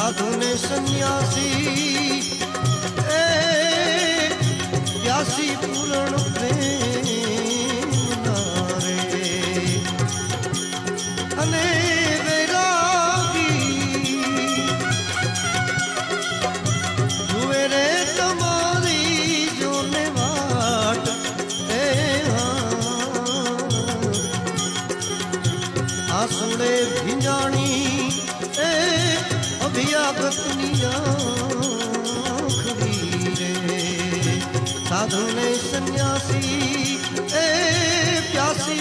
साधु ने सन्यासी ए प्यासी पूर्ण प्रेम नारे अने वैरागी जुए रे तमारी जोने वाट ए आसुड़े भिंजाणी ए अभियागतनी आखरी रे साधु ने सन्यासी ए प्यासी